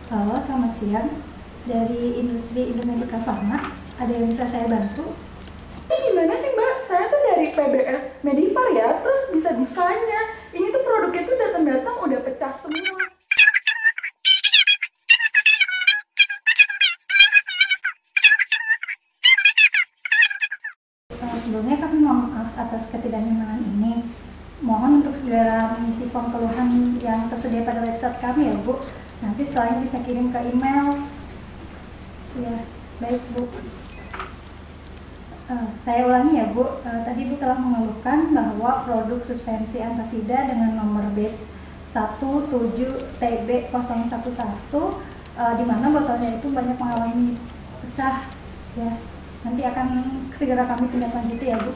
Halo, selamat siang. Dari industri Indomedica Farma, ada yang bisa saya bantu? Ini gimana sih Mbak? Saya tuh dari PBF Medifar ya, terus bisa-bisanya ini tuh produknya tuh datang-datang udah pecah semua. Sebelumnya kami mohon maaf atas ketidaknyamanan ini. Mohon untuk segera mengisi form keluhan yang tersedia pada website kami ya Bu. Nanti setelahnya bisa kirim ke email. Ya, baik Bu. Saya ulangi ya Bu, tadi Bu telah mengeluhkan bahwa produk suspensi antasida dengan nomor batch 17TB011 di mana botolnya itu banyak mengalami pecah ya. Nanti akan segera kami tindak lanjuti ya Bu,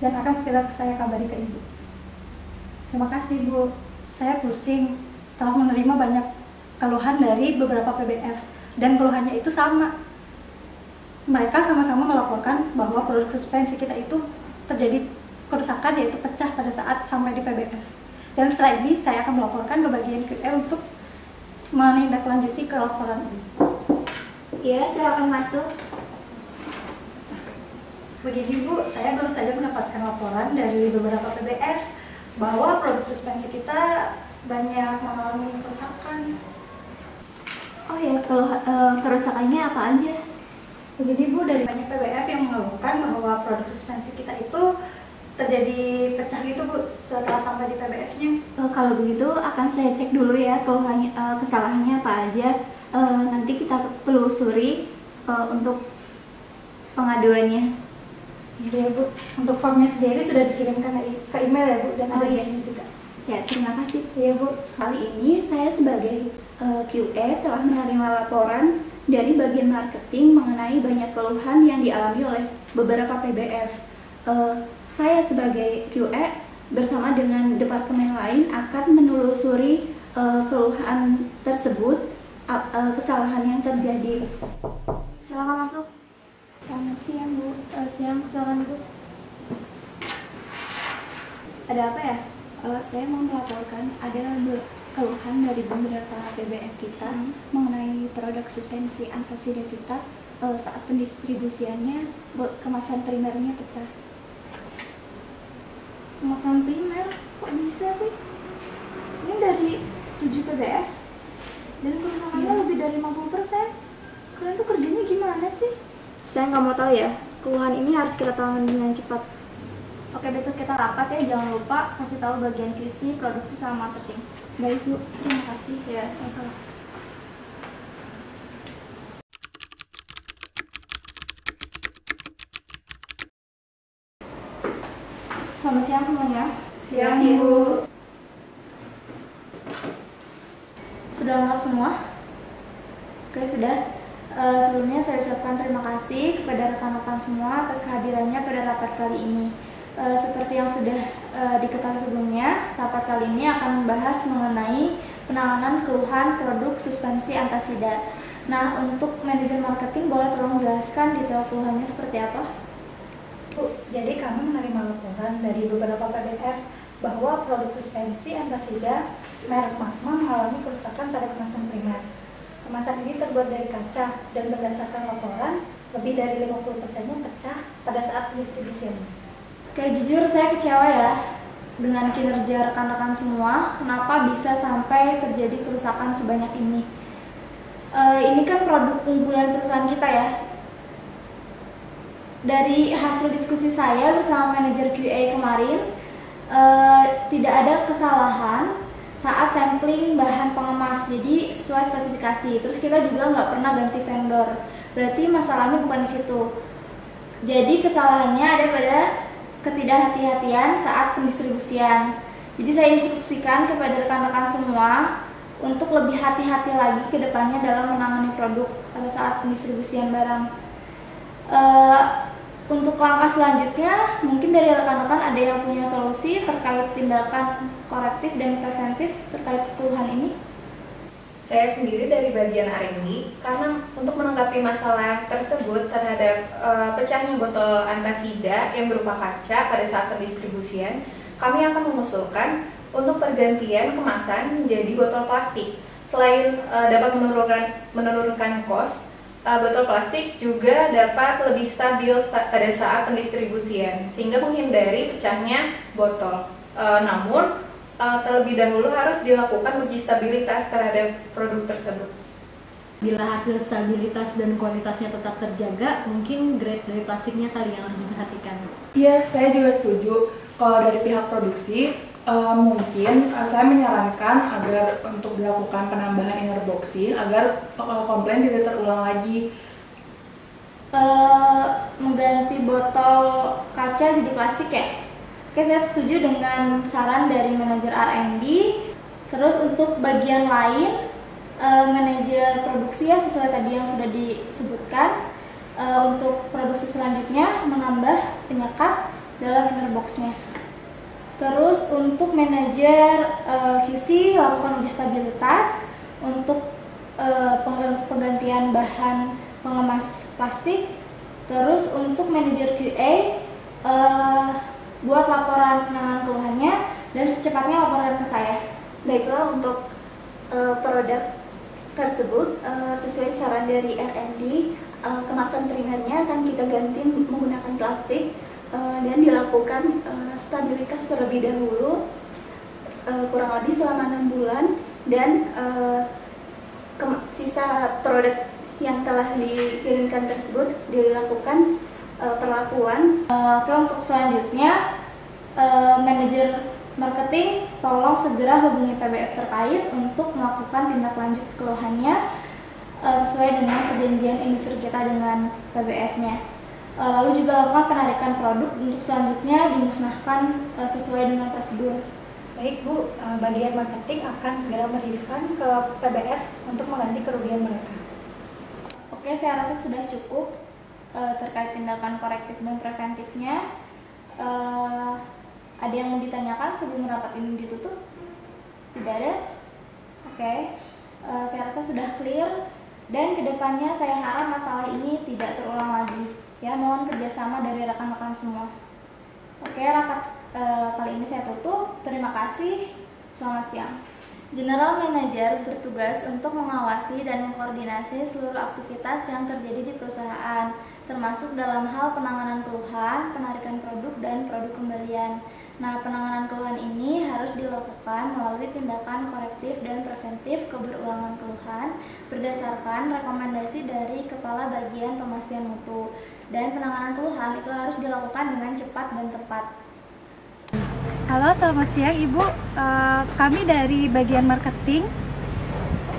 dan akan segera saya kabari ke Ibu. Terima kasih Bu, saya pusing telah menerima banyak keluhan dari beberapa PBF dan keluhannya itu sama. Mereka sama-sama melaporkan bahwa produk suspensi kita itu terjadi kerusakan, yaitu pecah pada saat sampai di PBF. Dan setelah ini saya akan melaporkan ke bagian QA untuk menindaklanjuti ke laporan ini. Iya, silakan masuk. Begini Bu, saya baru saja mendapatkan laporan dari beberapa PBF bahwa produk suspensi kita banyak mengalami kerusakan. Oh ya, kalau kerusakannya apa aja? Begini Bu, dari banyak PBF yang mengeluhkan bahwa produk suspensi kita itu terjadi pecah gitu Bu setelah sampai di PBF-nya. Kalau begitu akan saya cek dulu ya keluhannya, kesalahannya apa aja. Nanti kita telusuri untuk pengaduannya. Iya Bu, untuk formnya sendiri sudah dikirimkan ke email ya Bu, dan ada di sini juga. Ya, terima kasih. Iya Bu. Kali ini saya sebagai QA telah menerima laporan dari bagian marketing mengenai banyak keluhan yang dialami oleh beberapa PBF. Saya sebagai QA bersama dengan departemen lain akan menelusuri keluhan tersebut, kesalahan yang terjadi. Silakan masuk. Selamat siang Bu. Siang, silakan Bu. Ada apa ya? Saya mau melaporkan ada keluhan dari beberapa PBF kita mengenai produk suspensi antasida kita saat pendistribusiannya kemasan primernya pecah. Kemasan primer? Kok bisa sih? Ini dari 7 PBF dan kerusakannya lebih dari 50%. Kalian tuh kerjanya gimana sih? Saya nggak mau tahu ya, keluhan ini harus kita tangani dengan cepat. Oke, besok kita rapat ya, jangan lupa kasih tahu bagian QC, produksi sama marketing. Baik Bu, terima kasih. Ya, sama-sama. Selamat siang semuanya. Siang Siang. Bu. Sudah lengkap semua? Oke, sudah. Sebelumnya saya ucapkan terima kasih kepada rekan-rekan semua atas kehadirannya pada rapat kali ini. Seperti yang sudah diketahui sebelumnya, rapat kali ini akan membahas mengenai penanganan keluhan produk suspensi antasida. Nah, untuk manajer marketing boleh tolong jelaskan detail keluhannya seperti apa? Bu, jadi kami menerima laporan dari beberapa PBF bahwa produk suspensi antasida merek Magma mengalami kerusakan pada kemasan primer. Kemasan ini terbuat dari kaca dan berdasarkan laporan lebih dari 50%-nya pecah pada saat distribusian. Oke, jujur saya kecewa ya dengan kinerja rekan-rekan semua. Kenapa bisa sampai terjadi kerusakan sebanyak ini? Ini kan produk unggulan perusahaan kita ya. Dari hasil diskusi saya bersama manajer QA kemarin, tidak ada kesalahan saat sampling bahan pengemas, jadi sesuai spesifikasi. Terus kita juga nggak pernah ganti vendor. Berarti masalahnya bukan di situ. Jadi kesalahannya ada pada ketidakhati-hatian saat pendistribusian. Jadi saya instruksikan kepada rekan-rekan semua untuk lebih hati-hati lagi ke depannya dalam menangani produk pada saat pendistribusian barang. Untuk langkah selanjutnya, mungkin dari rekan-rekan ada yang punya solusi terkait tindakan korektif dan preventif terkait keluhan ini? Saya sendiri dari bagian R&D, karena untuk menanggapi masalah tersebut terhadap pecahnya botol antasida yang berupa kaca pada saat pendistribusian, kami akan mengusulkan untuk pergantian kemasan menjadi botol plastik. selain dapat menurunkan cost, botol plastik juga dapat lebih stabil pada saat pendistribusian sehingga menghindari pecahnya botol. Namun terlebih dahulu harus dilakukan uji stabilitas terhadap produk tersebut. Bila hasil stabilitas dan kualitasnya tetap terjaga, mungkin grade dari plastiknya kali yang harus diperhatikan. Iya, saya juga setuju. Kalau dari pihak produksi, mungkin saya menyarankan agar untuk dilakukan penambahan inner boxing agar komplain tidak terulang lagi. Mengganti botol kaca jadi plastik ya? Oke, saya setuju dengan saran dari manajer R&D. Terus untuk bagian lain, manajer produksi ya sesuai tadi yang sudah disebutkan, untuk produksi selanjutnya menambah penyekat dalam inner box-nya. Terus untuk manajer QC lakukan uji stabilitas untuk penggantian bahan pengemas plastik. Terus untuk manajer QA buat laporan penanganan keluhannya dan secepatnya laporkan ke saya. Baiklah, untuk produk tersebut sesuai saran dari R&D, kemasan primernya akan kita ganti menggunakan plastik dan dilakukan stabilitas terlebih dahulu kurang lebih selama 6 bulan, dan sisa produk yang telah dikirimkan tersebut dilakukan perlakuan. Oke, untuk selanjutnya manajer marketing tolong segera hubungi PBF terkait untuk melakukan tindak lanjut keluhannya sesuai dengan perjanjian industri kita dengan PBF-nya. Lalu juga lakukan penarikan produk untuk selanjutnya dimusnahkan sesuai dengan prosedur. Baik Bu, bagian marketing akan segera merefund ke PBF untuk mengganti kerugian mereka. Oke, saya rasa sudah cukup terkait tindakan korektif dan preventifnya. Ada yang mau ditanyakan sebelum rapat ini ditutup? Tidak ada? Oke, saya rasa sudah clear, dan kedepannya saya harap masalah ini tidak terulang lagi. Ya, mohon kerjasama dari rekan-rekan semua. Oke, rapat kali ini saya tutup. Terima kasih. Selamat siang. General Manager bertugas untuk mengawasi dan mengkoordinasi seluruh aktivitas yang terjadi di perusahaan, termasuk dalam hal penanganan keluhan, penarikan produk, dan produk kembalian. Nah, penanganan keluhan ini harus dilakukan melalui tindakan korektif dan preventif keberulangan keluhan berdasarkan rekomendasi dari Kepala Bagian Pemastian Mutu. Dan penanganan keluhan itu harus dilakukan dengan cepat dan tepat. Halo, selamat siang Ibu. Kami dari bagian marketing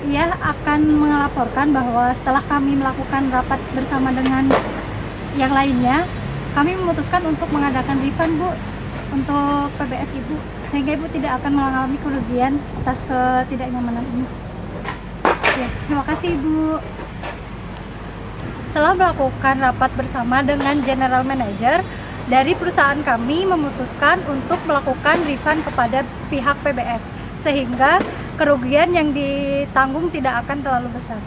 ya akan melaporkan bahwa setelah kami melakukan rapat bersama dengan yang lainnya, kami memutuskan untuk mengadakan refund Bu untuk PBF Ibu, sehingga Ibu tidak akan mengalami kerugian atas ketidaknyamanan ini. Ya, terima kasih Ibu. Setelah melakukan rapat bersama dengan General Manager, dari perusahaan kami memutuskan untuk melakukan refund kepada pihak PBF, sehingga kerugian yang ditanggung tidak akan terlalu besar.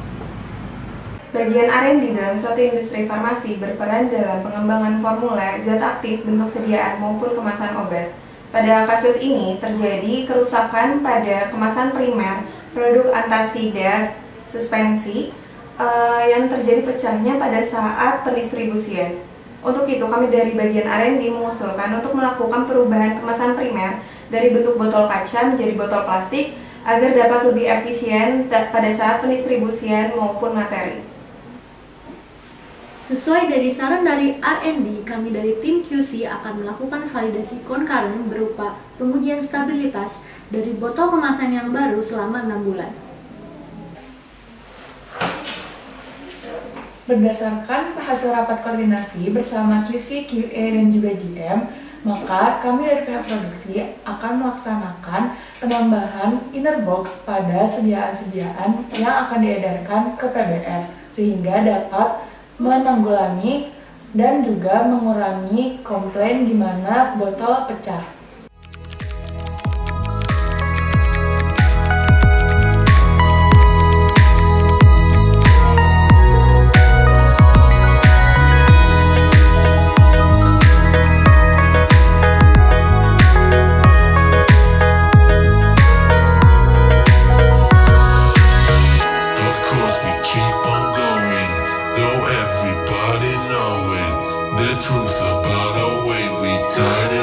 Bagian R&D dalam suatu industri farmasi berperan dalam pengembangan formula, zat aktif, bentuk sediaan maupun kemasan obat. Pada kasus ini terjadi kerusakan pada kemasan primer produk antasida suspensi yang terjadi pecahnya pada saat pendistribusian. Untuk itu kami dari bagian R&D mengusulkan untuk melakukan perubahan kemasan primer dari bentuk botol kaca menjadi botol plastik agar dapat lebih efisien pada saat pendistribusian maupun materi. Sesuai dari saran dari R&D, kami dari tim QC akan melakukan validasi concurrent berupa pengujian stabilitas dari botol kemasan yang baru selama 6 bulan. Berdasarkan hasil rapat koordinasi bersama QC, QA, dan juga GM, maka kami dari pihak produksi akan melaksanakan penambahan inner box pada sediaan-sediaan yang akan diedarkan ke PBF, sehingga dapat menanggulangi dan juga mengurangi komplain di mana botol pecah. tired